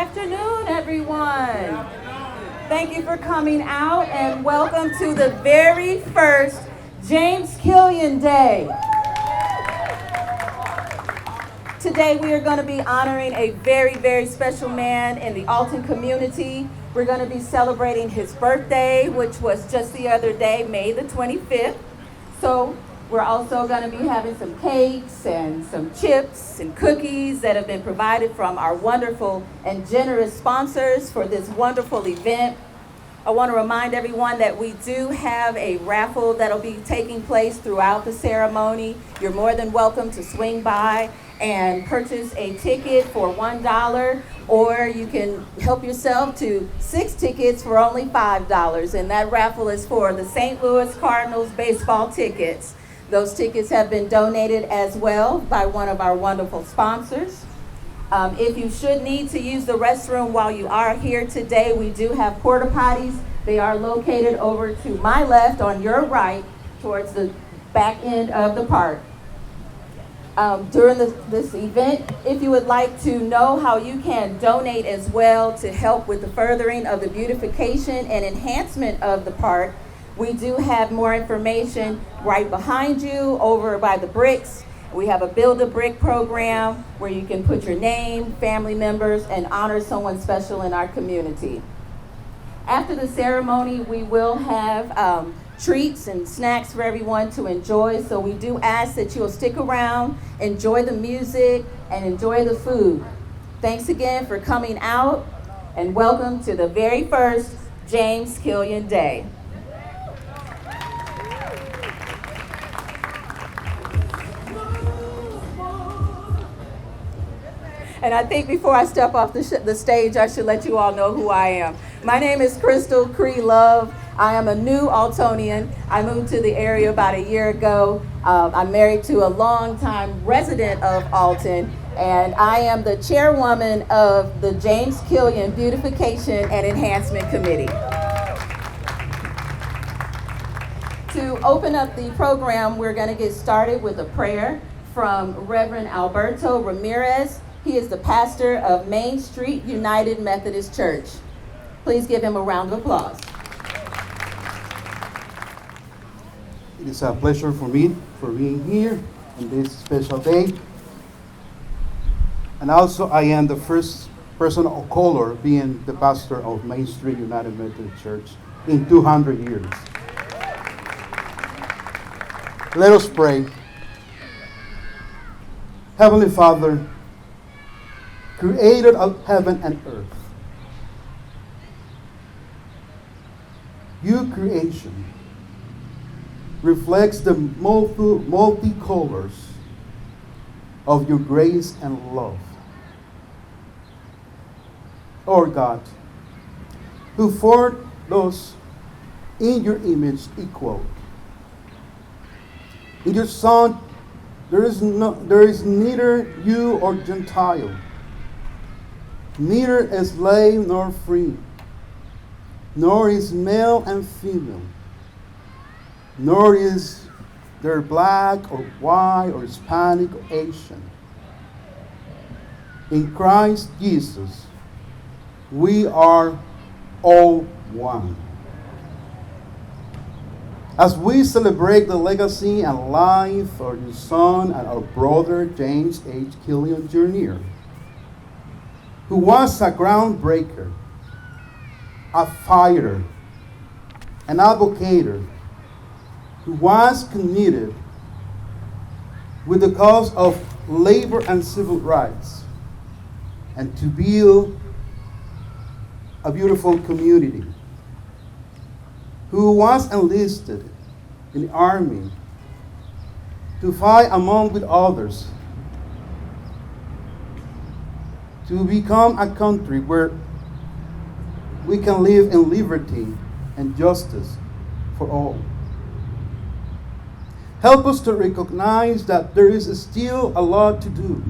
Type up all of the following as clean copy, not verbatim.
afternoon, everyone. Thank you for coming out and welcome to the very first James Killion Day. Today we are going to be honoring a very, very special man in the Alton community. We're going to be celebrating his birthday, which was just the other day, May the 25th. So we're also going to be having some cakes and some chips and cookies that have been provided from our wonderful and generous sponsors for this wonderful event. I want to remind everyone that we do have a raffle that'll be taking place throughout the ceremony. You're more than welcome to swing by and purchase a ticket for $1, or you can help yourself to 6 tickets for only $5. And that raffle is for the St. Louis Cardinals baseball tickets. Those tickets have been donated as well by one of our wonderful sponsors. If you should need to use the restroom while you are here today, we do have porta potties. They are located over to my left, on your right, towards the back end of the park. During this event, if you would like to know how you can donate as well to help with the furthering of the beautification and enhancement of the park, we do have more information right behind you over by the bricks. We have a Build-A-Brick program where you can put your name, family members, and honor someone special in our community. After the ceremony, we will have treats and snacks for everyone to enjoy. So we do ask that you'll stick around, enjoy the music, and enjoy the food. Thanks again for coming out, and welcome to the very first James Killion Day. And I think before I step off the stage, I should let you all know who I am. My name is Crystal Cree Love. I am a new Altonian. I moved to the area about a year ago. I'm married to a longtime resident of Alton, and I am the chairwoman of the James Killion Beautification and Enhancement Committee. To open up the program, we're going to get started with a prayer from Reverend Alberto Ramirez. He is the pastor of Main Street United Methodist Church. Please give him a round of applause. It is a pleasure for me for being here on this special day. And also, I am the first person of color being the pastor of Main Street United Methodist Church in 200 years. Let us pray. Heavenly Father, creator of heaven and earth, your creation reflects the multi-colors of your grace and love. Lord God, who formed those in your image equal. In your Son, there is neither Jew or Gentile, neither a slave nor free, nor is male and female, nor is there black or white or Hispanic or Asian. In Christ Jesus, we are all one. As we celebrate the legacy and life of your son and our brother James H. Killion Jr., who was a groundbreaker, a fighter, an advocate, who was committed with the cause of labor and civil rights, and to build a beautiful community, who was enlisted in the army to fight among with others to become a country where we can live in liberty and justice for all. Help us to recognize that there is still a lot to do.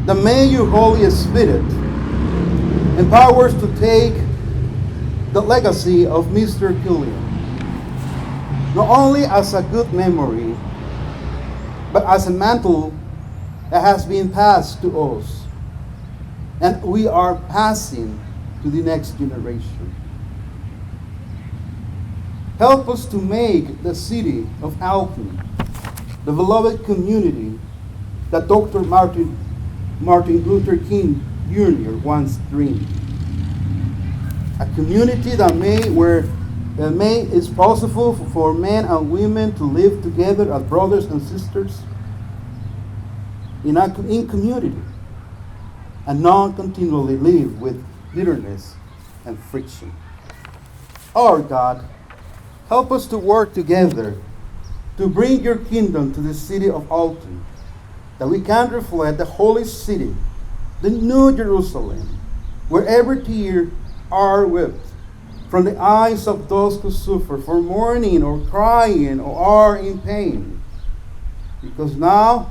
That may your Holy Spirit empower us to take the legacy of Mr. Killion, not only as a good memory, but as a mantle that has been passed to us. and we are passing to the next generation. Help us to make the city of Alton the beloved community that Dr. Martin Luther King Jr. once dreamed. A community that is possible for men and women to live together as brothers and sisters in community and not continually live with bitterness and friction. Our God, help us to work together to bring your kingdom to the city of Alton, that we can reflect the holy city, the new Jerusalem, where every tear are wept from the eyes of those who suffer for mourning or crying or are in pain. Because now,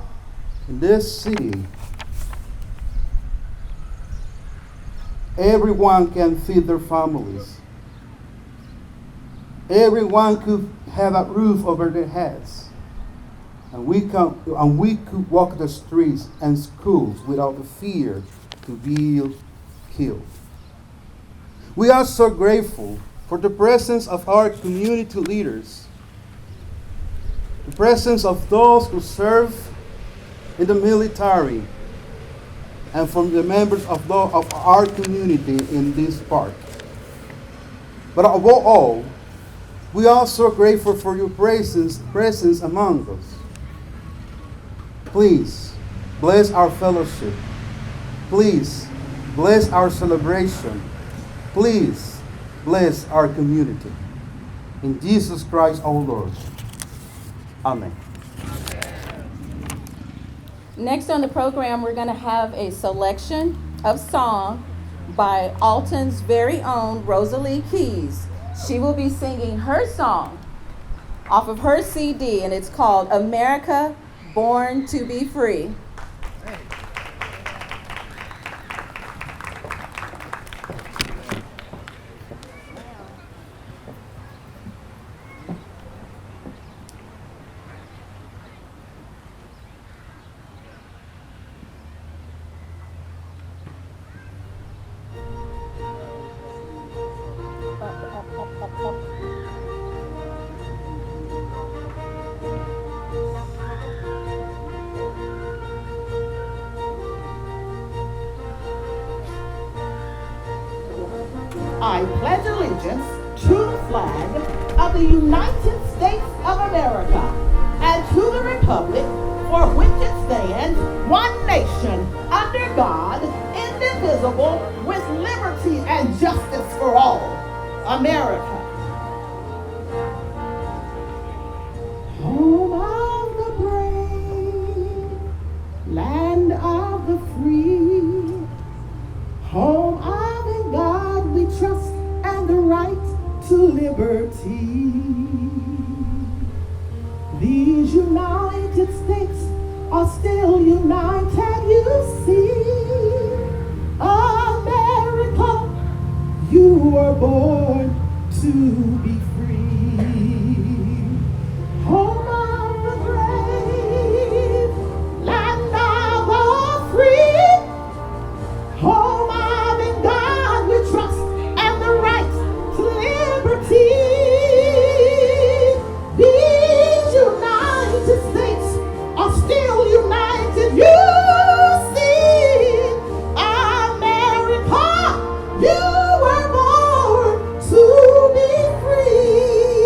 in this city, everyone can feed their families. Everyone could have a roof over their heads. And we could walk the streets and schools without the fear to be killed. We are so grateful for the presence of our community leaders, the presence of those who serve in the military, and from the members of our community in this park. But above all, we are so grateful for your presence among us. Please bless our fellowship. Please bless our celebration. Please bless our community. In Jesus Christ our Lord. Amen. Next on the program, we're going to have a selection of song by Alton's very own Rosalie Keys. She will be singing her song off of her CD, and it's called America Born to Be Free. I pledge allegiance to the flag of the United States of America and to the republic for which it stands, one nation, under God, indivisible, with liberty and justice for all. America. Home of the brave, land of the free, home of in God we trust and the right to liberty. These United States are still united, you see. America, you were born to be free. Home of the brave, land of the free, home of in God we trust and the right to liberty. These United States are still united, you see. America, you were born to be free.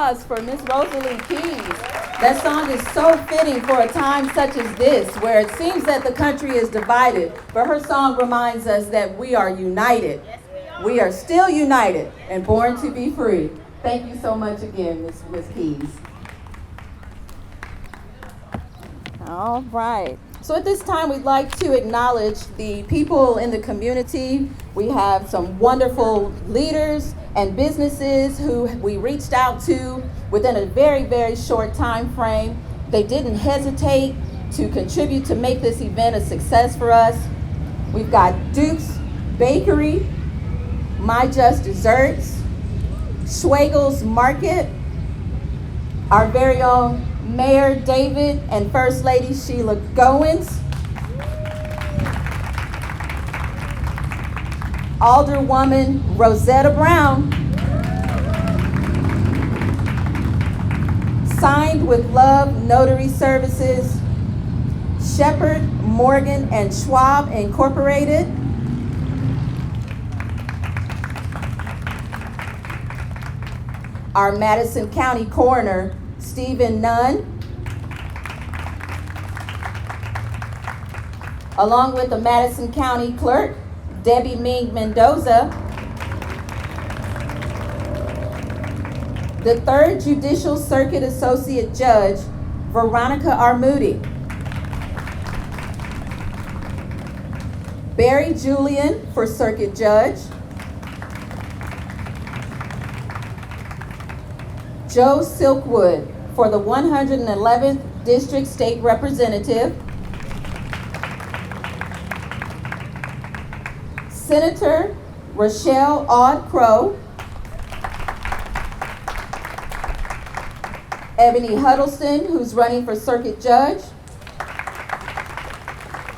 applause for Miss Rosalie Keys. That song is so fitting for a time such as this, where it seems that the country is divided, but her song reminds us that we are united. We are still united and born to be free. Thank you so much again, Miss Keys. All right. So at this time, we'd like to acknowledge the people in the community. We have some wonderful leaders and businesses who we reached out to within a very, very short time frame. They didn't hesitate to contribute to make this event a success for us. We've got Duke's Bakery, My Just Desserts, Schwegel's Market, our very own Mayor David and First Lady Sheila Goins, Alderwoman Rosetta Brown, Signed with Love Notary Services, Shepherd, Morgan, and Schwab Incorporated, our Madison County Coroner, Stephen Nunn, along with the Madison County Clerk, Debbie Ming Mendoza, the 3rd Judicial Circuit Associate Judge, Veronica Armudi, Barry Julian for Circuit Judge, Joe Silkwood for the 111th District State Representative, Senator Rochelle Aud Crow, Ebony Huddleston, who's running for Circuit Judge,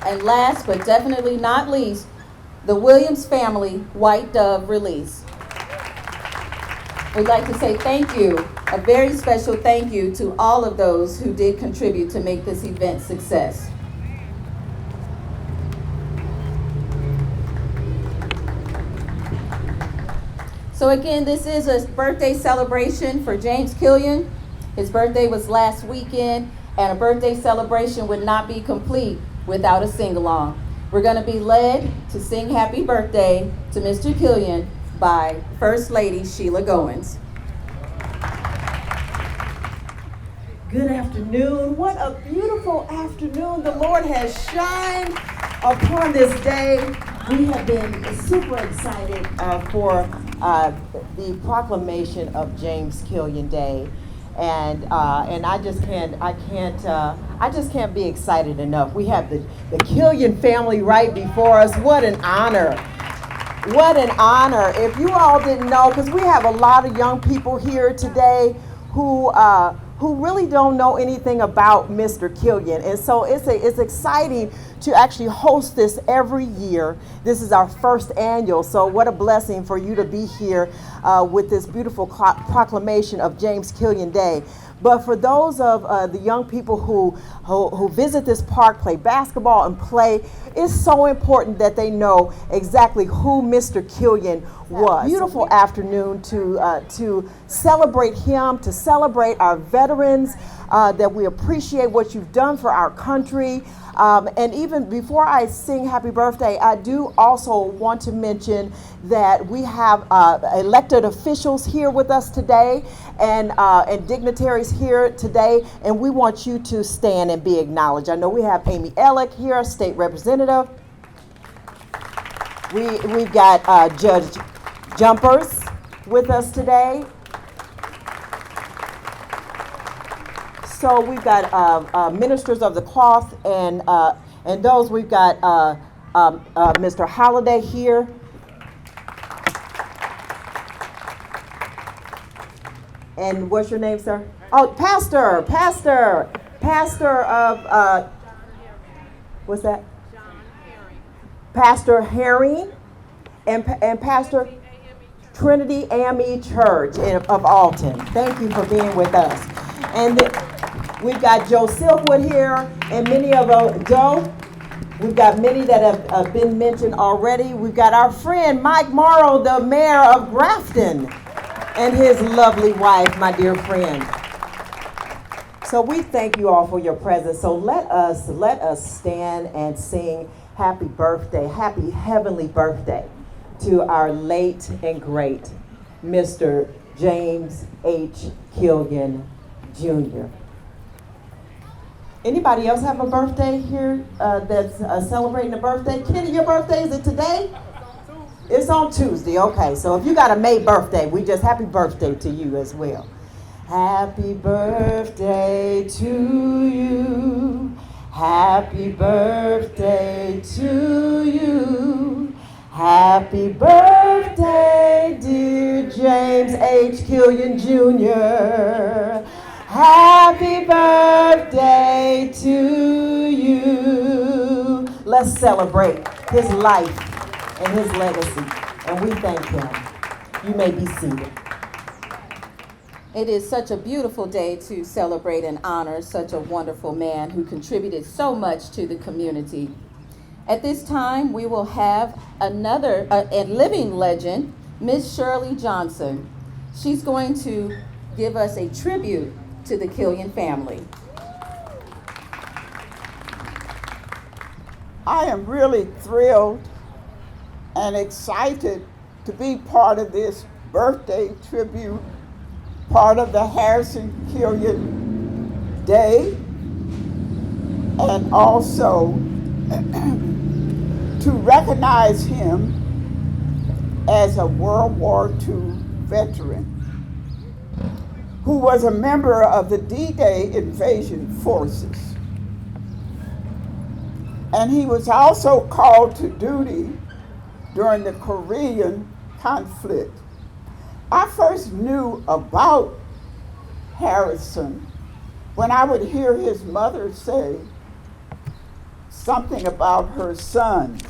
and last but definitely not least, the Williams family White Dove Release. We'd like to say thank you, a very special thank you to all of those who did contribute to make this event success. So again, this is a birthday celebration for James Killion. His birthday was last weekend, and a birthday celebration would not be complete without a sing-along. We're going to be led to sing Happy Birthday to Mr. Killion by First Lady Sheila Goins. Good afternoon. What a beautiful afternoon the Lord has shined upon this day. We have been super excited for the proclamation of James Killion Day. And I just can't be excited enough. We have the Killion family right before us. What an honor. What an honor. If you all didn't know, because we have a lot of young people here today who really don't know anything about Mr. Killion. And so it's exciting to actually host this every year. This is our first annual, so what a blessing for you to be here with this beautiful proclamation of James Killion Day. But for those of the young people who visit this park, play basketball and play, it's so important that they know exactly who Mr. Killion was. Beautiful afternoon to celebrate him, to celebrate our veterans, that we appreciate what you've done for our country. And even before I sing happy birthday, I do also want to mention that we have elected officials here with us today and dignitaries here today, and we want you to stand and be acknowledged. I know we have Amy Ellick here, state representative. We've got Judge Jumpers with us today. So we've got ministers of the cloth, and those we've got Mr. Holliday here. And what's your name, sir? Oh, Pastor of what's that? Pastor Herring and Pastor Trinity AME Church of Alton. Thank you for being with us. And we've got Joe Silkwood here, and many of Joe. We've got many that have been mentioned already. We've got our friend Mike Morrow, the mayor of Grafton. and his lovely wife, my dear friend. So we thank you all for your presence. So let us stand and sing happy birthday, happy heavenly birthday to our late and great Mr. James H. Killion Jr. Anybody else have a birthday here that's celebrating a birthday? Kenny, your birthday, is it today? It's on Tuesday, okay. So if you got a May birthday, we just happy birthday to you as well. Happy birthday to you. Happy birthday to you. Happy birthday, dear James H. Killion Jr. Happy birthday to you. Let's celebrate his life and his legacy, and we thank him. You may be seated. It is such a beautiful day to celebrate and honor such a wonderful man who contributed so much to the community. At this time, we will have another a living legend, Miss Shirley Johnson. She's going to give us a tribute to the Killion family. I am really thrilled and excited to be part of this birthday tribute, part of the Harrison Killion Day, and also to recognize him as a World War II veteran who was a member of the D-Day invasion forces. And he was also called to duty during the Korean conflict. I first knew about Harrison when I would hear his mother say something about her sons,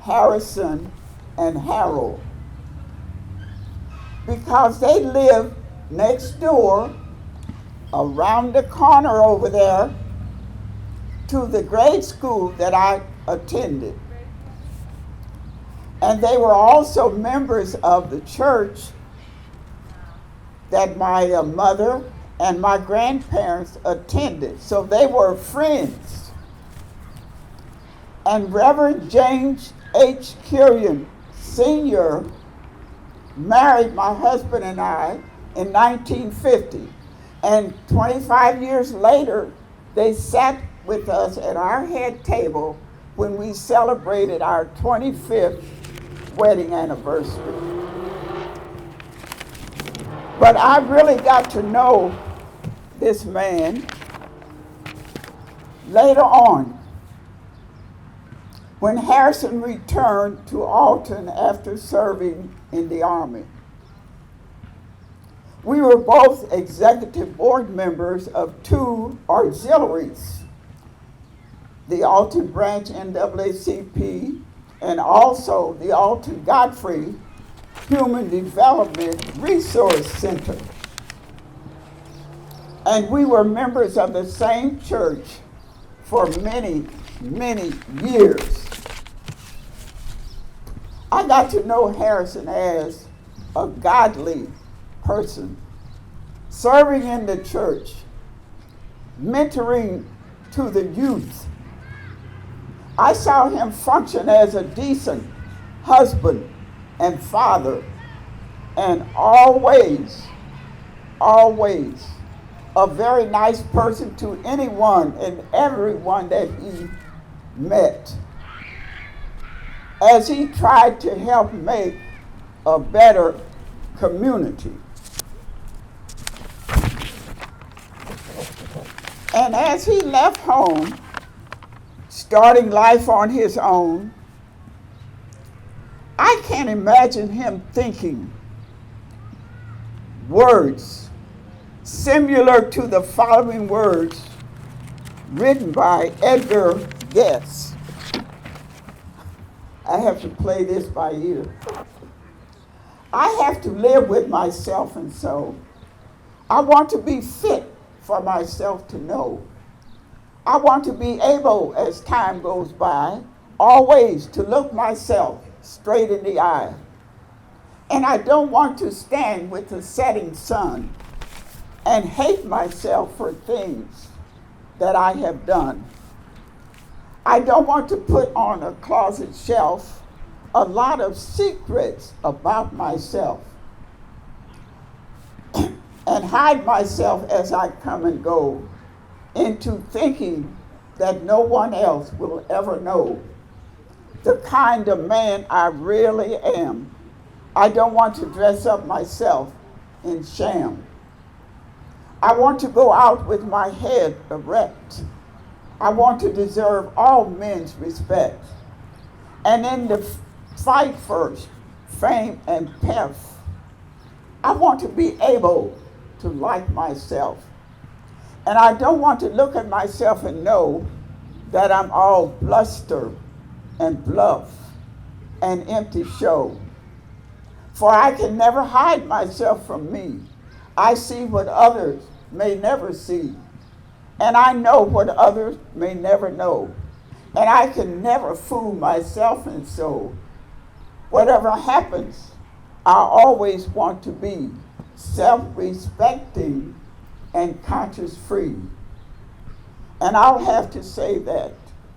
Harrison and Harold, because they lived next door, around the corner over there, to the grade school that I attended. And they were also members of the church that my mother and my grandparents attended. So they were friends. And Reverend James H. Killion Sr. married my husband and I in 1950. And 25 years later, they sat with us at our head table when we celebrated our 25th wedding anniversary. But I really got to know this man later on, when Harrison returned to Alton after serving in the Army. We were both executive board members of two auxiliaries, the Alton Branch NAACP and also the Alton Godfrey Human Development Resource Center. And we were members of the same church for many, many years. I got to know Harrison as a godly person, serving in the church, mentoring to the youth. I saw him function as a decent husband and father, and always a very nice person to anyone and everyone that he met, as he tried to help make a better community. And as he left home, starting life on his own, I can't imagine him thinking words similar to the following words written by Edgar Guest. I have to play this by ear. I have to live with myself, and so I want to be fit for myself to know. I want to be able, as time goes by, always to look myself straight in the eye. And I don't want to stand with the setting sun and hate myself for things that I have done. I don't want to put on a closet shelf a lot of secrets about myself and hide myself as I come and go into thinking that no one else will ever know the kind of man I really am. I don't want to dress up myself in sham. I want to go out with my head erect. I want to deserve all men's respect. And in the fight first, fame and pef, I want to be able to like myself. And I don't want to look at myself and know that I'm all bluster and bluff and empty show. For I can never hide myself from me. I see what others may never see. And I know what others may never know. And I can never fool myself, and so whatever happens, I always want to be self-respecting and conscience-free. And I'll have to say that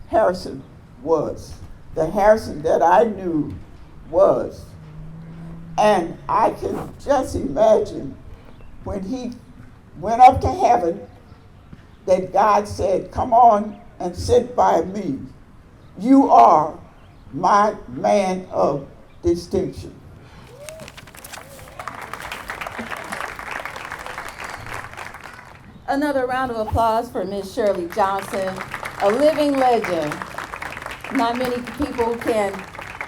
Harrison was. The Harrison that I knew was. And I can just imagine when he went up to heaven that God said, "Come on and sit by me. You are my man of distinction." Another round of applause for Miss Shirley Johnson, a living legend. Not many people can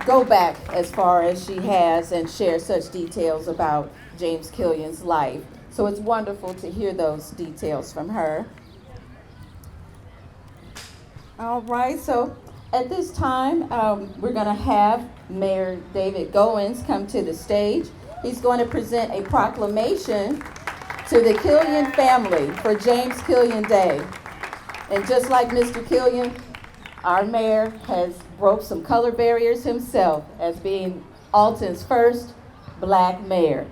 go back as far as she has and share such details about James Killion's life. So it's wonderful to hear those details from her. All right, so at this time, we're going to have Mayor David Goins come to the stage. He's going to present a proclamation to the Killion family for James Killion Day. And just like Mr. Killion, our mayor has broke some color barriers himself as being Alton's first black mayor.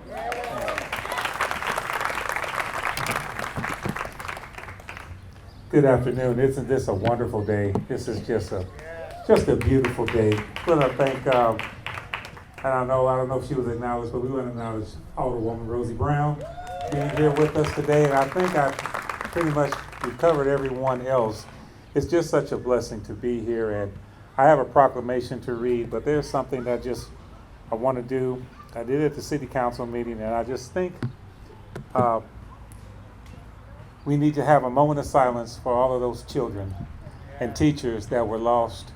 Good afternoon. Isn't this a wonderful day? This is just a beautiful day. We want to thank, I don't know if she was acknowledged, but we want to acknowledge Alderwoman Rosie Brown being here with us today. And I think I pretty much covered everyone else. It's just such a blessing to be here. And I have a proclamation to read, but there's something that I want to do. I did it at the city council meeting, and I just think we need to have a moment of silence for all of those children and teachers that were lost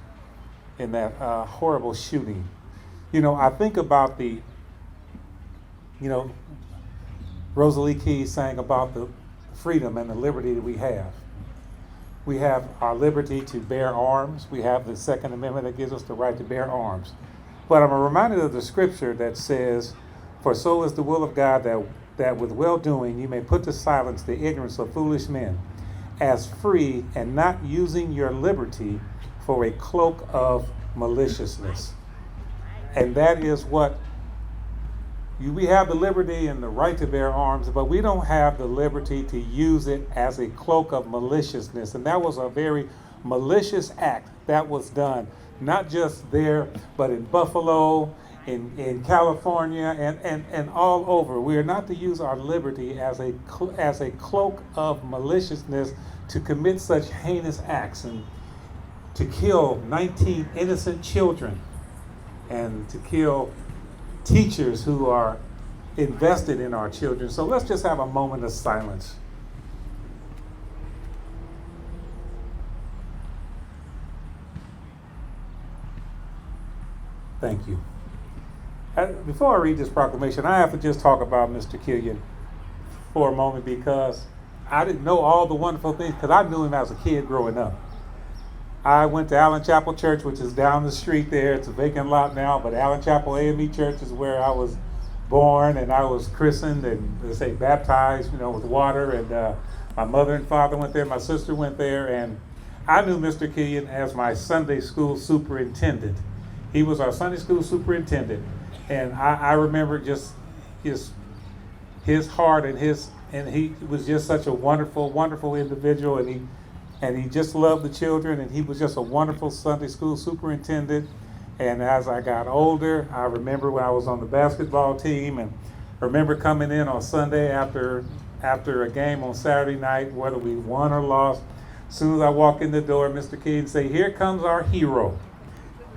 in that horrible shooting. You know, I think about Rosalie Keys sang about the freedom and the liberty that we have. We have our liberty to bear arms. We have the Second Amendment that gives us the right to bear arms. But I'm reminded of the scripture that says, "For so is the will of God that with well-doing you may put to silence the ignorance of foolish men, as free and not using your liberty for a cloak of maliciousness." And that is what we have, the liberty and the right to bear arms, but we don't have the liberty to use it as a cloak of maliciousness. And that was a very malicious act that was done, not just there, but in Buffalo, in California, and all over. We are not to use our liberty as a cloak of maliciousness to commit such heinous acts and to kill 19 innocent children and to kill teachers who are invested in our children. So let's just have a moment of silence. Thank you. Before I read this proclamation, I have to just talk about Mr. Killion for a moment, because I didn't know all the wonderful things, because I knew him as a kid growing up. I went to Allen Chapel Church, which is down the street there. It's a vacant lot now, but Allen Chapel AME Church is where I was born, and I was christened and, they say, baptized, with water. And my mother and father went there, my sister went there, and I knew Mr. Killion as my Sunday school superintendent. He was our Sunday school superintendent. And I remember just his heart and he was just such a wonderful, wonderful individual, and he just loved the children, and he was just a wonderful Sunday school superintendent. And as I got older, I remember when I was on the basketball team, and I remember coming in on Sunday after a game on Saturday night, whether we won or lost. As soon as I walk in the door, Mr. King say, "Here comes our hero."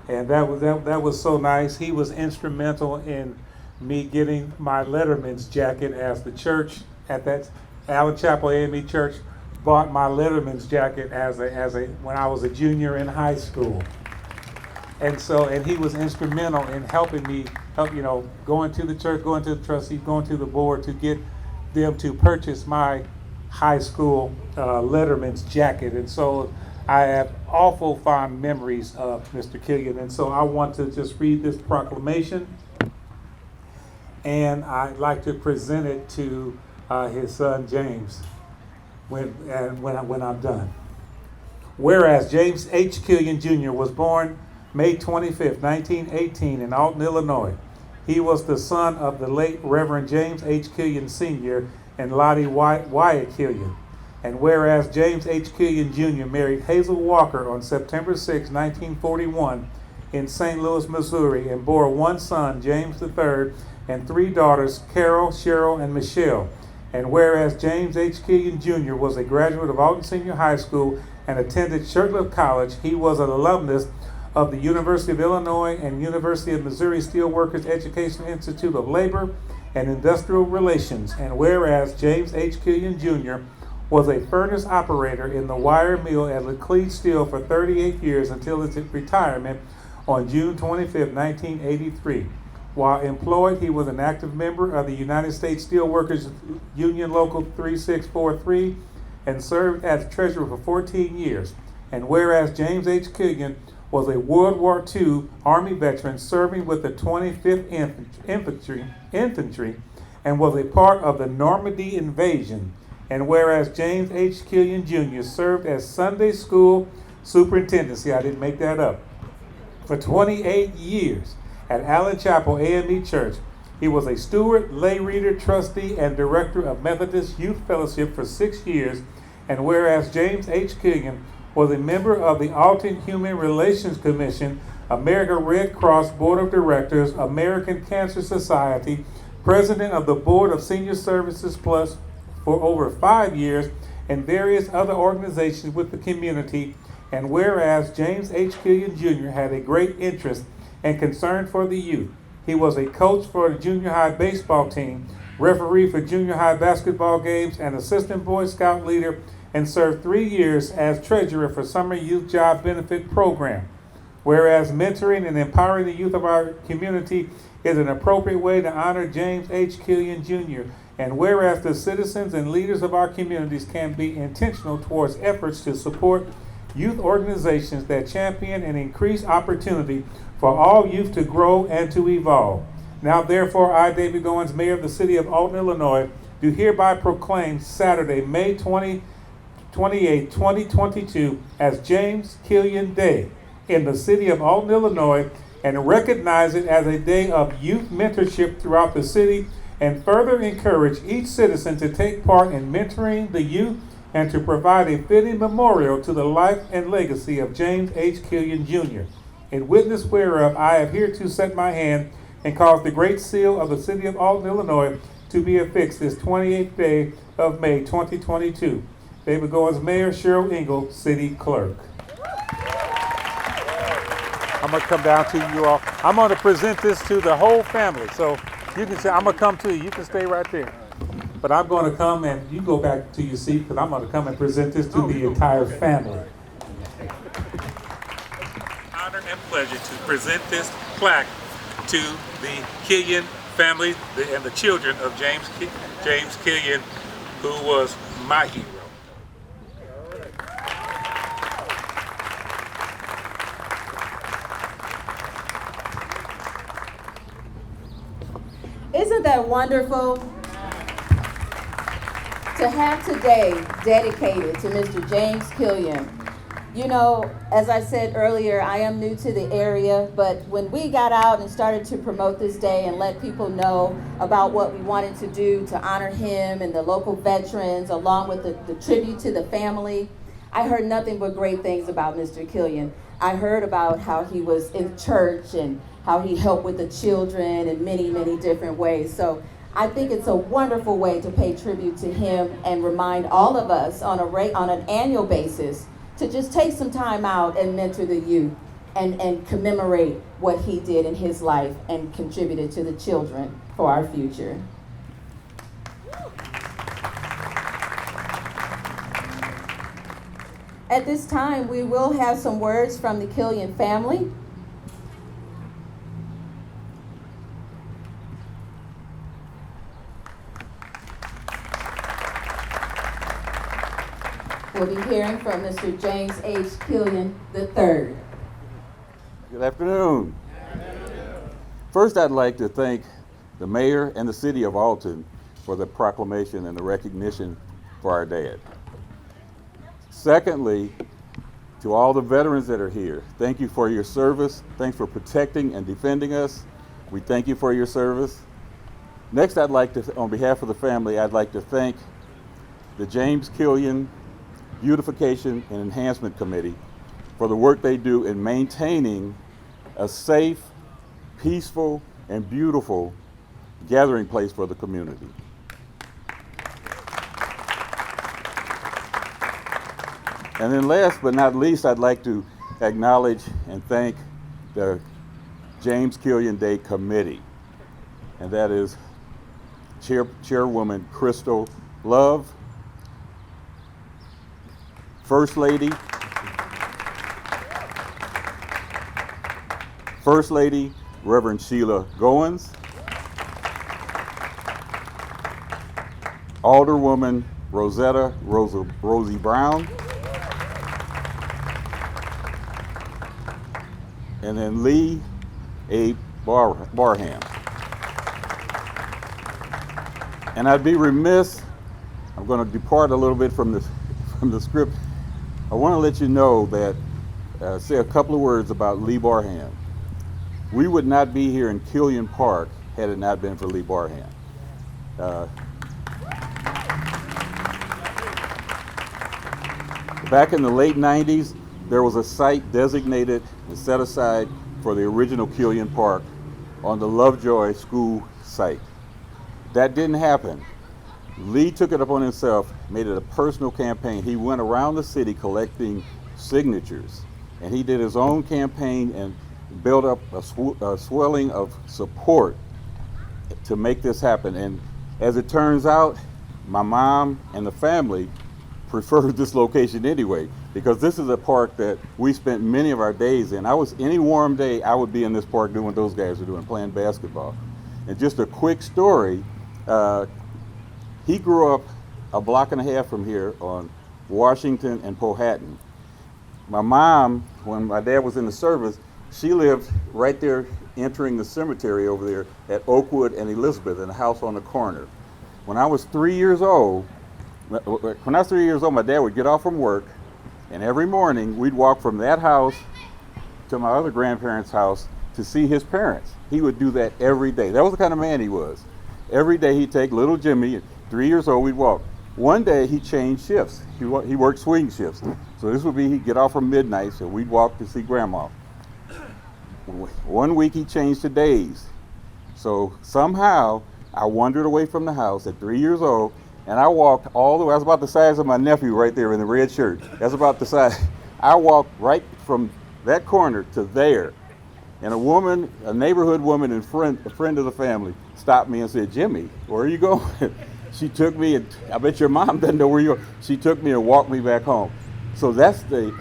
And that was so nice. He was instrumental in me getting my Letterman's jacket, as the church at that Allen Chapel AME Church bought my Letterman's jacket when I was a junior in high school. And he was instrumental in helping me going to the church, going to the trustees, going to the board to get them to purchase my high school Letterman's jacket. And so I have awful fond memories of Mr. Killion. And so I want to just read this proclamation, and I'd like to present it to his son James when I'm done. Whereas James H. Killion Jr. was born May 25th, 1918 in Alton, Illinois. He was the son of the late Reverend James H. Killion Sr. and Lottie Wyatt Killion. And whereas James H. Killion Jr. married Hazel Walker on September 6, 1941 in St. Louis, Missouri, and bore one son, James III, and three daughters, Carol, Cheryl, and Michelle. And whereas James H. Killion Jr. was a graduate of Alton Senior High School and attended Shirtlift College, he was an alumnus of the University of Illinois and University of Missouri Steelworkers Education Institute of Labor and Industrial Relations. And whereas James H. Killion Jr. was a furnace operator in the wire mill at Laclede Steel for 38 years until his retirement on June 25, 1983. While employed, he was an active member of the United States Steelworkers Union Local 3643 and served as treasurer for 14 years. And whereas James H. Killion was a World War II Army veteran serving with the 25th Infantry and was a part of the Normandy invasion. And whereas James H. Killion Jr. served as Sunday school superintendent, see, I didn't make that up, for 28 years at Allen Chapel AME Church. He was a steward, lay reader, trustee, and director of Methodist Youth Fellowship for 6 years. And whereas James H. Killion was a member of the Alton Human Relations Commission, American Red Cross Board of Directors, American Cancer Society, president of the Board of Senior Services Plus for over 5 years, and various other organizations with the community. And whereas James H. Killion Jr. had a great interest and concern for the youth, he was a coach for the junior high baseball team, referee for junior high basketball games, and assistant Boy Scout leader, and served 3 years as treasurer for Summer Youth Job Benefit Program. Whereas mentoring and empowering the youth of our community is an appropriate way to honor James H. Killion Jr., and whereas the citizens and leaders of our communities can be intentional towards efforts to support youth organizations that champion and increase opportunity for all youth to grow and to evolve. Now therefore, I, David Goins, Mayor of the City of Alton, Illinois, do hereby proclaim Saturday, May 28, 2022 as James Killion Day in the City of Alton, Illinois, and recognize it as a day of youth mentorship throughout the city, and further encourage each citizen to take part in mentoring the youth and to provide a fitting memorial to the life and legacy of James H. Killion Jr. In witness whereof I have hereto set my hand and caused the great seal of the City of Alton, Illinois, to be affixed this 28th day of May 2022. David Goins, Mayor. Cheryl Engel, City Clerk. I'm going to come down to you all. I'm going to present this to the whole family. So you can say, I'm going to come to you. You can stay right there. But I'm going to come and you go back to your seat because I'm going to come and present this to the entire family. Honor and pleasure to present this plaque to the Killion family and the children of James Killion, who was my hero. Isn't that wonderful? To have today dedicated to Mr. James Killion. You know, as I said earlier, I am new to the area, but when we got out and started to promote this day and let people know about what we wanted to do to honor him and the local veterans, along with the tribute to the family, I heard nothing but great things about Mr. Killion. I heard about how he was in church and how he helped with the children in many, many different ways. So I think it's a wonderful way to pay tribute to him and remind all of us on an annual basis to just take some time out and mentor the youth and commemorate what he did in his life and contributed to the children for our future. At this time, we will have some words from the Killion family. We'll be hearing from Mr. James H. Killion III. Good afternoon. First, I'd like to thank the mayor and the city of Alton for the proclamation and the recognition for our dad. Secondly, to all the veterans that are here, thank you for your service. Thanks for protecting and defending us. We thank you for your service. Next, I'd like to, on behalf of the family, I'd like to thank the James Killion Beautification and Enhancement Committee for the work they do in maintaining a safe, peaceful, and beautiful gathering place for the community. And then last but not least, I'd like to acknowledge and thank the James Killion Day Committee, and that is Chairwoman Crystal Love, First Lady Reverend Sheila Goins, Alderwoman Rosetta Rosie Brown, and then Lee A. Barham. And I'd be remiss, I'm going to depart a little bit from the script. I want to let you know that, say a couple of words about Lee Barham. We would not be here in Killion Park had it not been for Lee Barham. Back in the late 90s, there was a site designated and set aside for the original Killion Park on the Lovejoy School site. That didn't happen. Lee took it upon himself, made it a personal campaign. He went around the city collecting signatures, and he did his own campaign and built up a swelling of support to make this happen. And as it turns out, my mom and the family preferred this location anyway, because this is a park that we spent many of our days in. Any warm day, I would be in this park doing what those guys are doing, playing basketball. And just a quick story, he grew up a block and a half from here on Washington and Powhatan. My mom, when my dad was in the service, she lived right there entering the cemetery over there at Oakwood and Elizabeth in a house on the corner. When I was 3 years old, my dad would get off from work, and every morning we'd walk from that house to my other grandparents' house to see his parents. He would do that every day. That was the kind of man he was. Every day he'd take little Jimmy, at 3 years old, we'd walk. One day he changed shifts. He worked swing shifts. So this would be, he'd get off from midnight, so we'd walk to see Grandma. One week he changed to days. So somehow I wandered away from the house at 3 years old, and I walked all the way. I was about the size of my nephew right there in the red shirt. That's about the size. I walked right from that corner to there. And a neighborhood woman and a friend of the family stopped me and said, "Jimmy, where are you going?" She took me, and I bet your mom doesn't know where you're going. She took me and walked me back home. So that's the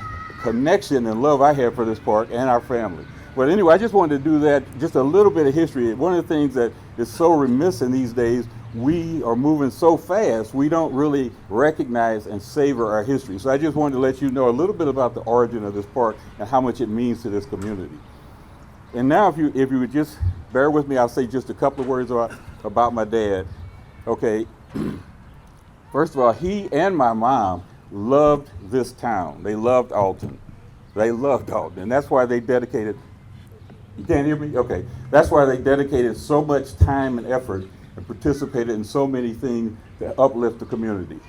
connection and love I have for this park and our family. But anyway, I just wanted to do that, just a little bit of history. One of the things that is so remiss in these days, we are moving so fast, we don't really recognize and savor our history. So I just wanted to let you know a little bit about the origin of this park and how much it means to this community. And now if you would just bear with me, I'll say just a couple of words about my dad. Okay, first of all, he and my mom loved this town. They loved Alton. They loved Alton, and that's why they dedicated. You can't hear me? Okay. That's why they dedicated so much time and effort and participated in so many things to uplift the community.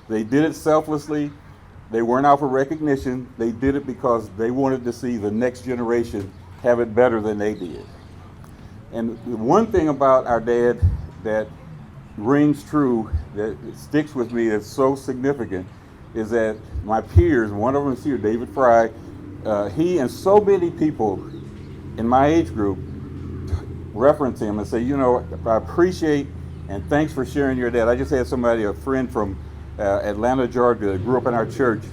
They did it selflessly. They weren't out for recognition. They did it because they wanted to see the next generation have it better than they did. And the one thing about our dad that rings true, that sticks with me, that's so significant, is that my peers, one of them is here, David Fry, he and so many people in my age group reference him and say, you know, I appreciate and thanks for sharing your dad. I just had somebody, a friend from Atlanta, Georgia, that grew up in our church,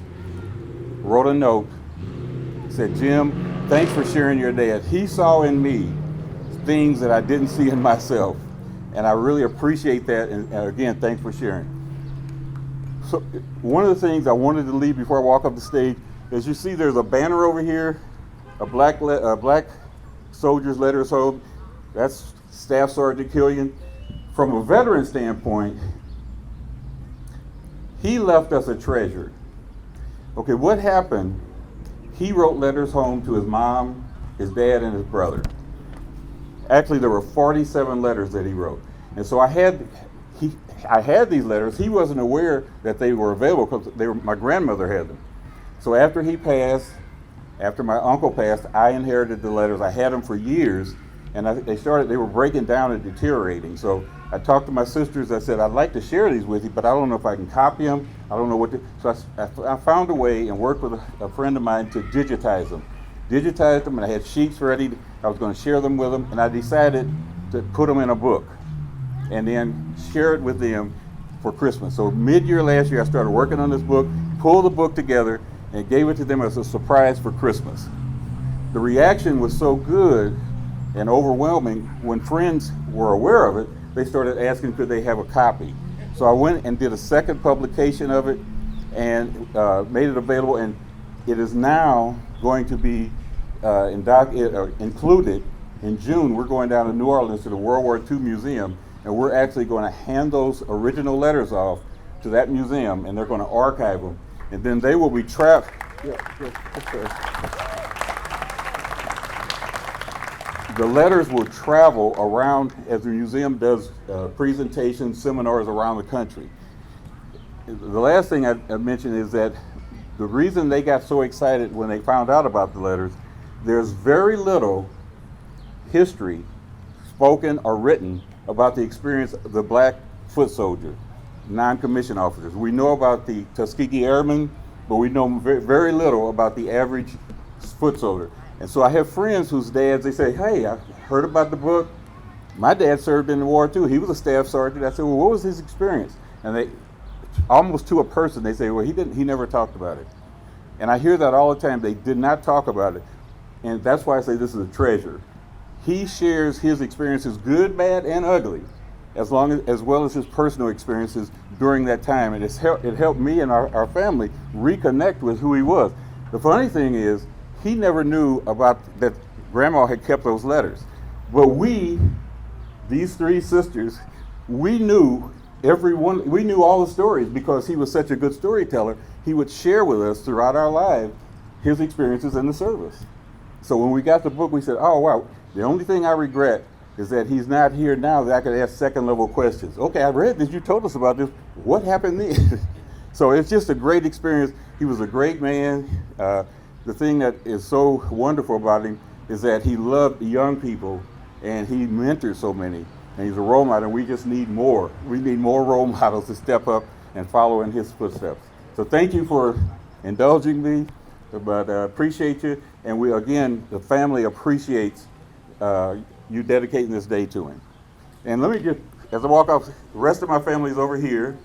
wrote a note, said, Jim, thanks for sharing your dad. He saw in me things that I didn't see in myself. And I really appreciate that. And again, thanks for sharing. So one of the things I wanted to leave before I walk up the stage is, you see there's a banner over here, a black soldier's letters home. That's Staff Sergeant Killion. From a veteran standpoint, he left us a treasure. Okay, what happened? He wrote letters home to his mom, his dad, and his brother. Actually, there were 47 letters that he wrote. And so I had these letters. He wasn't aware that they were available because my grandmother had them. So after he passed, after my uncle passed, I inherited the letters. I had them for years, and they were breaking down and deteriorating. So I talked to my sisters. I said, I'd like to share these with you, but I don't know if I can copy them. I don't know what to. So I found a way and worked with a friend of mine to digitize them. Digitized them, and I had sheets ready. I was going to share them with them, and I decided to put them in a book and then share it with them for Christmas. So mid-year last year, I started working on this book, pulled the book together, and gave it to them as a surprise for Christmas. The reaction was so good and overwhelming. When friends were aware of it, they started asking could they have a copy. So I went and did a second publication of it and made it available, and it is now going to be included in June. We're going down to New Orleans to the World War II Museum, and we're actually going to hand those original letters off to that museum, and they're going to archive them, and then they will be trapped. The letters will travel around as the museum does presentations, seminars around the country. The last thing I mentioned is that the reason they got so excited when they found out about the letters, there's very little history spoken or written about the experience of the black foot soldier, non-commissioned officers. We know about the Tuskegee Airmen, but we know very, very little about the average foot soldier. And so I have friends whose dads, they say, hey, I heard about the book. My dad served in the war too. He was a staff sergeant. I said, well, what was his experience? And they, almost to a person, they say, well, he never talked about it. And I hear that all the time. They did not talk about it. And that's why I say this is a treasure. He shares his experiences, good, bad, and ugly, as well as his personal experiences during that time. And it helped me and our family reconnect with who he was. The funny thing is, he never knew about that Grandma had kept those letters. But we, these three sisters, we knew we knew all the stories because he was such a good storyteller. He would share with us throughout our lives his experiences in the service. So when we got the book, we said, oh, wow, the only thing I regret is that he's not here now that I could ask second level questions. Okay, I read this, you told us about this, what happened then? So it's just a great experience. He was a great man. The thing that is so wonderful about him is that he loved young people and he mentored so many. And he's a role model, and we just need more. We need more role models to step up and follow in his footsteps. So thank you for indulging me, but appreciate you. And we, again, the family appreciates you dedicating this day to him. And let me just, as I walk off, the rest of my family's over here.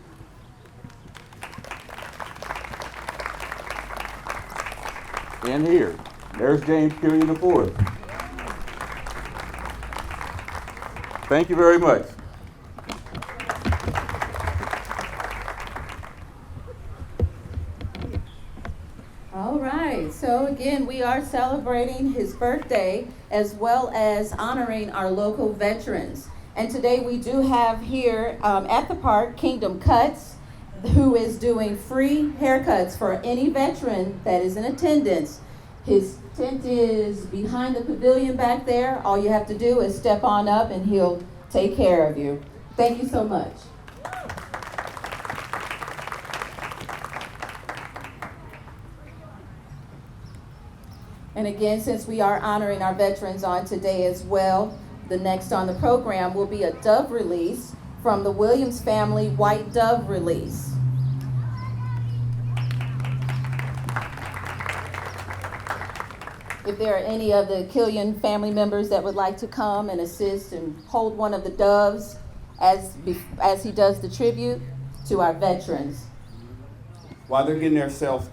And here. There's James Killion IV. Thank you very much. All right, so again, we are celebrating his birthday as well as honoring our local veterans. And today we do have here at the park Kingdom Cuts, who is doing free haircuts for any veteran that is in attendance. His tent is behind the pavilion back there. All you have to do is step on up and he'll take care of you. Thank you so much. And again, since we are honoring our veterans on today as well, the next on the program will be a dove release from the Williams family White Dove release. If there are any of the Killion family members that would like to come and assist and hold one of the doves as he does the tribute to our veterans. While they're getting themselves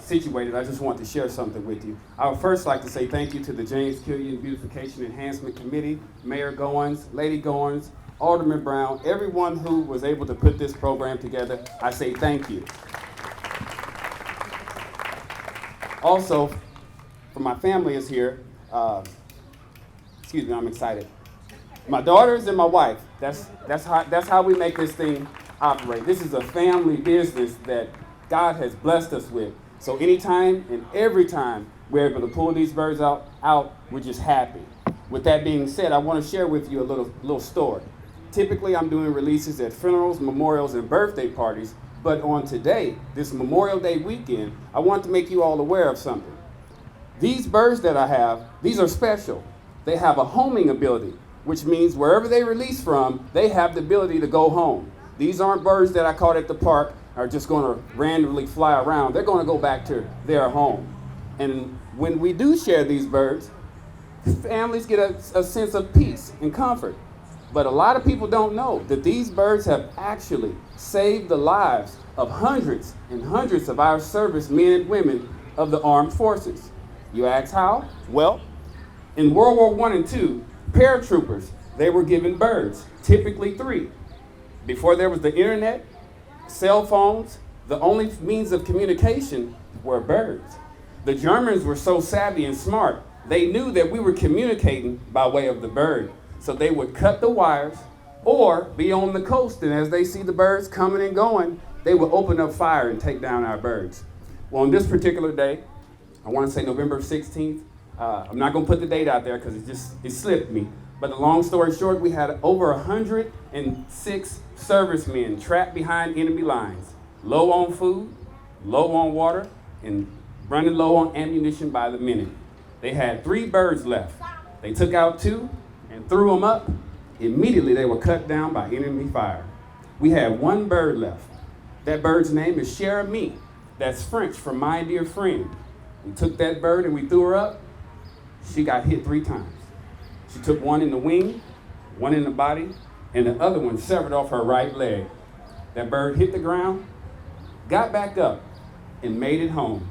situated, I just want to share something with you. I would first like to say thank you to the James Killion Beautification Enhancement Committee, Mayor Goins, Lady Goins, Alderman Brown, everyone who was able to put this program together. I say thank you. Also, for my family is here. Excuse me, I'm excited. My daughters and my wife. That's how we make this thing operate. This is a family business that God has blessed us with. So anytime and every time we're able to pull these birds out, we're just happy. With that being said, I want to share with you a little story. Typically, I'm doing releases at funerals, memorials, and birthday parties. But on today, this Memorial Day weekend, I want to make you all aware of something. These birds that I have, these are special. They have a homing ability, which means wherever they release from, they have the ability to go home. These aren't birds that I caught at the park are just going to randomly fly around. They're going to go back to their home. And when we do share these birds, families get a sense of peace and comfort. But a lot of people don't know that these birds have actually saved the lives of hundreds and hundreds of our service men and women of the armed forces. You ask how? Well, in World War I and II, paratroopers, they were given birds, typically 3. Before there was the internet, cell phones, the only means of communication were birds. The Germans were so savvy and smart, they knew that we were communicating by way of the bird. So they would cut the wires or be on the coast, and as they see the birds coming and going, they would open up fire and take down our birds. Well, on this particular day, I want to say November 16th, I'm not going to put the date out there because it slipped me. But the long story short, we had over 106 servicemen trapped behind enemy lines, low on food, low on water, and running low on ammunition by the minute. They had 3 birds left. They took out 2 and threw them up. Immediately they were cut down by enemy fire. We had 1 bird left. That bird's name is Cher Ami. That's French for my dear friend. We took that bird and we threw her up. She got hit 3 times. She took 1 in the wing, 1 in the body, and the other one severed off her right leg. That bird hit the ground, got back up, and made it home.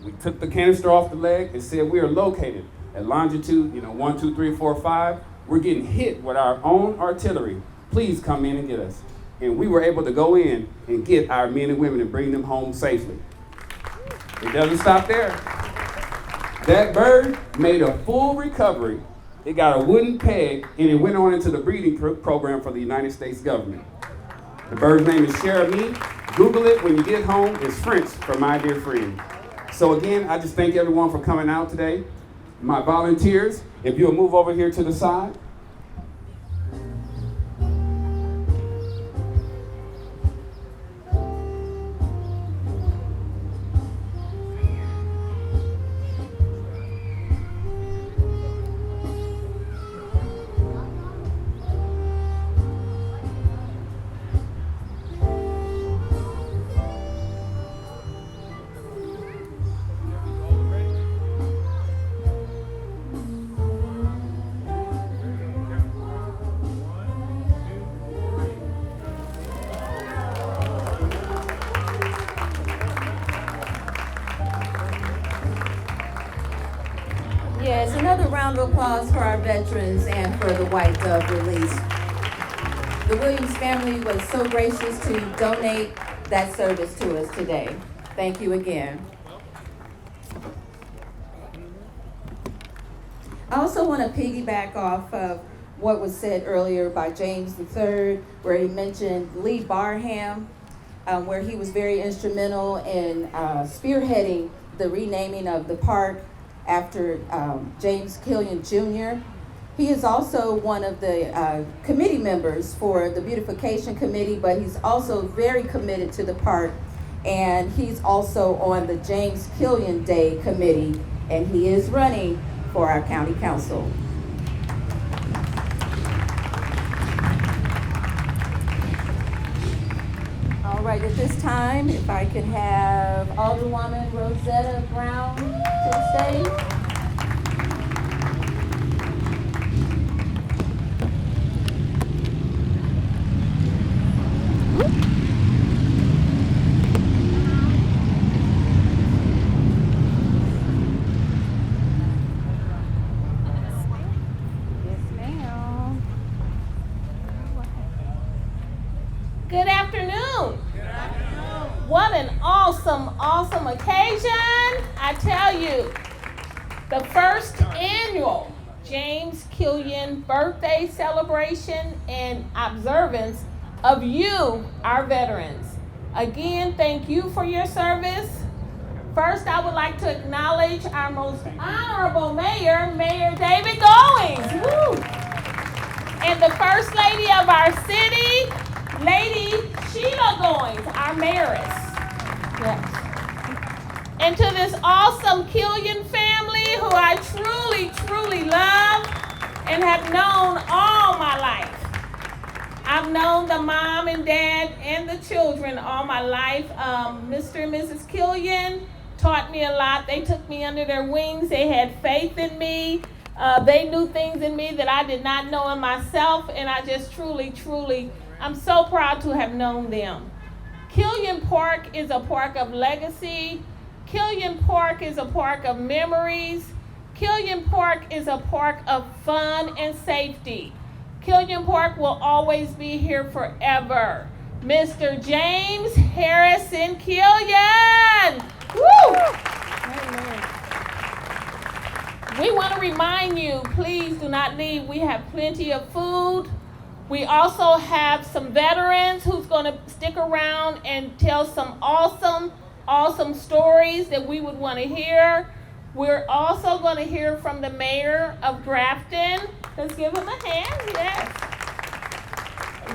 We took the canister off the leg and said we are located at longitude 1, 2, 3, 4, 5. We're getting hit with our own artillery. Please come in and get us. And we were able to go in and get our men and women and bring them home safely. It doesn't stop there. That bird made a full recovery. It got a wooden peg, and it went on into the breeding program for the United States government. The bird's name is Cher Ami. Google it when you get home. It's French for my dear friend. So again, I just thank everyone for coming out today. My volunteers, if you'll move over here to the side. Yes, another round of applause for our veterans and for the White Dove release. The Williams family was so gracious to donate that service to us today. Thank you again. I also want to piggyback off of what was said earlier by James III, where he mentioned Lee Barham, where he was very instrumental in spearheading the renaming of the park after James Killion Jr. He is also one of the committee members for the beautification committee, but he's also very committed to the park, and he's also on the James Killion Day committee, and he is running for our county council. All right, at this time, if I could have Alderwoman Rosetta Brown to the stage. Good afternoon. What an awesome occasion. I tell you, the first annual James Killion birthday celebration and observance of you, our veterans. Again, thank you for your service. First, I would like to acknowledge our most honorable mayor, Mayor David Goings. Woo! And the First Lady of our city, Lady Sheila Goings, our mayoress. Yes. And to this awesome Killion family who I truly love and have known all my life. I've known the mom and dad and the children all my life. Mr. and Mrs. Killion taught me a lot. They took me under their wings. They had faith in me. They knew things in me that I did not know in myself, and I just truly, I'm so proud to have known them. Killion Park is a park of legacy. Killion Park is a park of memories. Killion Park is a park of fun and safety. Killion Park will always be here forever. Mr. James Harrison Killion! Woo! Amen. We want to remind you, please do not leave. We have plenty of food. We also have some veterans who's going to stick around and tell some awesome stories that we would want to hear. We're also going to hear from the mayor of Grafton. Let's give him a hand, yes.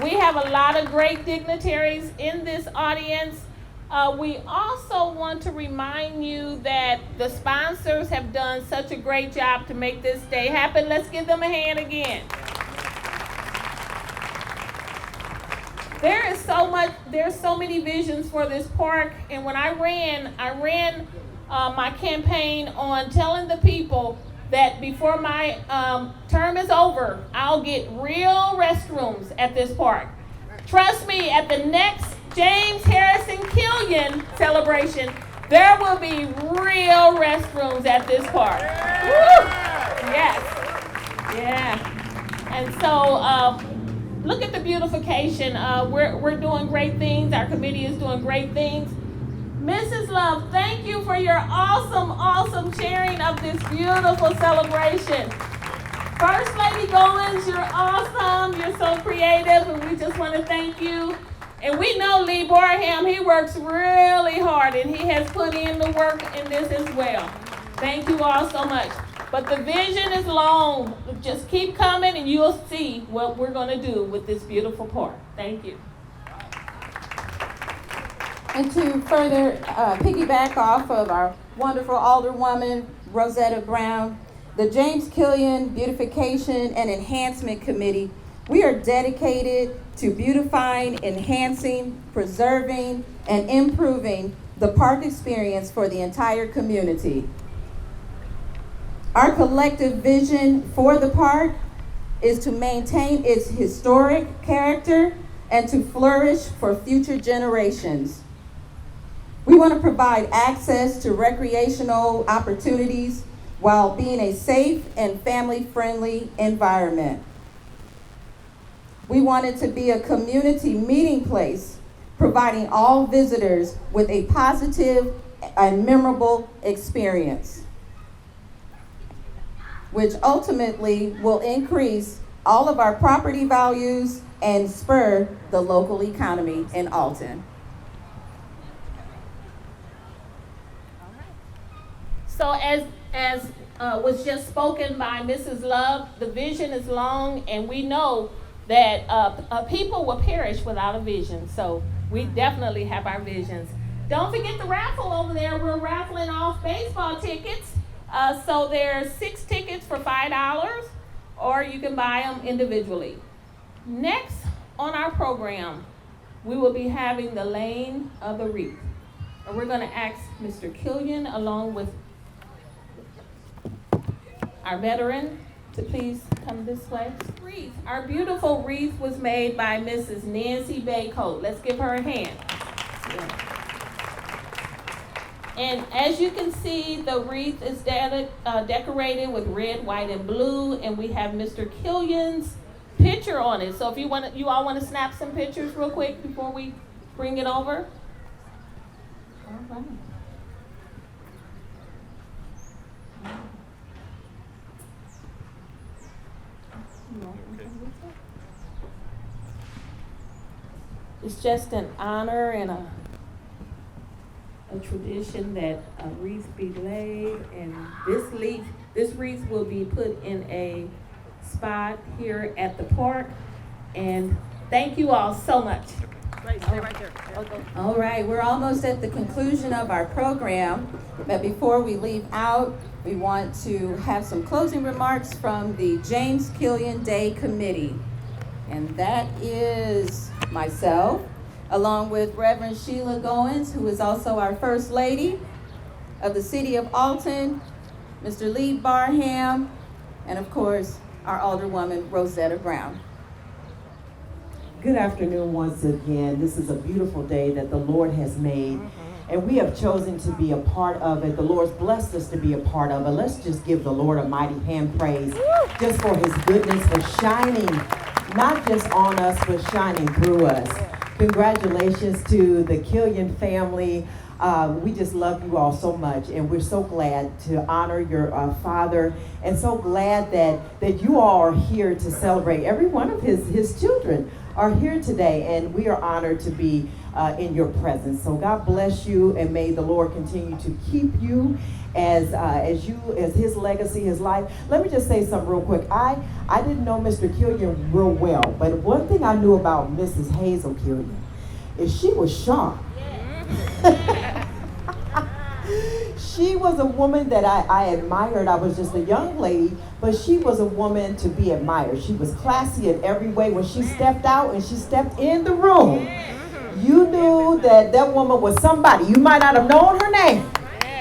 We have a lot of great dignitaries in this audience. We also want to remind you that the sponsors have done such a great job to make this day happen. Let's give them a hand again. There's so many visions for this park, and when I ran my campaign on telling the people that before my term is over, I'll get real restrooms at this park. Trust me, at the next James Harrison Killion celebration, there will be real restrooms at this park. Woo! Yes. Yeah. And so, look at the beautification. We're doing great things. Our committee is doing great things. Mrs. Love, thank you for your awesome sharing of this beautiful celebration. First Lady Goins, you're awesome. You're so creative, and we just want to thank you. And we know Lee Barham, he works really hard, and he has put in the work in this as well. Thank you all so much. But the vision is long. Just keep coming and you'll see what we're going to do with this beautiful park. Thank you. And to further piggyback off of our wonderful Alderwoman Rosetta Brown, the James Killion Beautification and Enhancement Committee, we are dedicated to beautifying, enhancing, preserving, and improving the park experience for the entire community. Our collective vision for the park is to maintain its historic character and to flourish for future generations. We want to provide access to recreational opportunities while being a safe and family-friendly environment. We want it to be a community meeting place, providing all visitors with a positive and memorable experience, which ultimately will increase all of our property values and spur the local economy in Alton. So as was just spoken by Mrs. Love, the vision is long, and we know that people will perish without a vision. So we definitely have our visions. Don't forget the raffle over there. We're raffling off baseball tickets. So there's 6 tickets for $5, or you can buy them individually. Next on our program, we will be having the laying of the wreath. And we're going to ask Mr. Killion, along with our veteran, to please come this way. Wreath. Our beautiful wreath was made by Mrs. Nancy Baycoat. Let's give her a hand. Yeah. And as you can see, the wreath is decorated with red, white, and blue, and we have Mr. Killion's picture on it. So if you all want to snap some pictures real quick before we bring it over. All right. It's just an honor and a tradition that a wreath be laid, and this wreath will be put in a spot here at the park. And thank you all so much. Right, stay right there. Okay. All right, we're almost at the conclusion of our program, but before we leave out, we want to have some closing remarks from the James Killion Day Committee. And that is myself, along with Reverend Sheila Goins, who is also our First Lady of the City of Alton, Mr. Lee Barham, and of course, our Alderwoman, Rosetta Brown. Good afternoon once again. This is a beautiful day that the Lord has made, and we have chosen to be a part of it. The Lord's blessed us to be a part of it. Let's just give the Lord a mighty hand praise just for his goodness, for shining, not just on us, but shining through us. Congratulations to the Killion family. We just love you all so much, and we're so glad to honor your father, and so glad that you all are here to celebrate. Every one of his children are here today, and we are honored to be in your presence. So God bless you, and may the Lord continue to keep you as his legacy, his life. Let me just say something real quick. I didn't know Mr. Killion real well, but one thing I knew about Mrs. Hazel Killion is she was sharp. She was a woman that I admired. I was just a young lady, but she was a woman to be admired. She was classy in every way. When she stepped out and she stepped in the room, you knew that woman was somebody. You might not have known her name,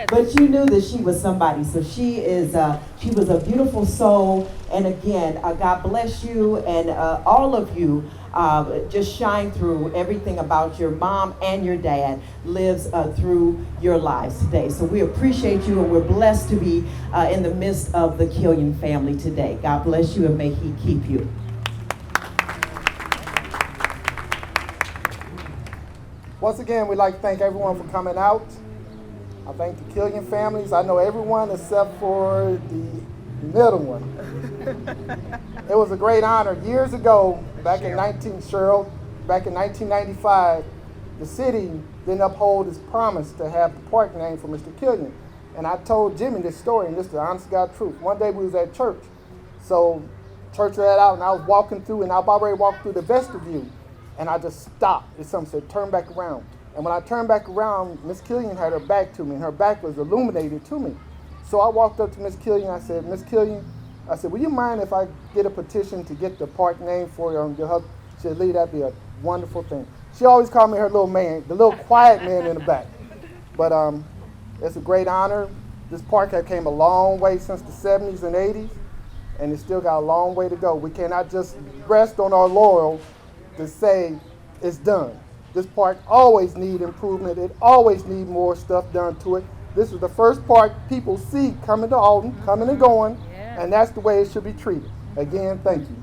but you knew that she was somebody. So she was a beautiful soul. And again, God bless you, and all of you just shine through. Everything about your mom and your dad lives through your lives today. So we appreciate you, and we're blessed to be in the midst of the Killion family today. God bless you, and may he keep you. Once again, we'd like to thank everyone for coming out. I thank the Killion families. I know everyone except for the middle one. It was a great honor. Years ago, back in 1995, the city didn't uphold its promise to have the park named for Mr. Killion. And I told Jimmy this story, and this is the honest to God truth. One day we was at church. So church read out, and I was walking through, and I was already walking through the vestibule. And I just stopped. And something said, turn back around. And when I turned back around, Miss Killion had her back to me, and her back was illuminated to me. So I walked up to Miss Killion. I said, Miss Killion, I said, will you mind if I get a petition to get the park named for your husband? She said, Lee, that'd be a wonderful thing. She always called me her little man, the little quiet man in the back. But it's a great honor. This park has came a long way since the 70s and 80s, and it's still got a long way to go. We cannot just rest on our laurels to say it's done. This park always needs improvement. It always needs more stuff done to it. This is the first park people see coming to Alton, coming and going, and that's the way it should be treated. Again, thank you.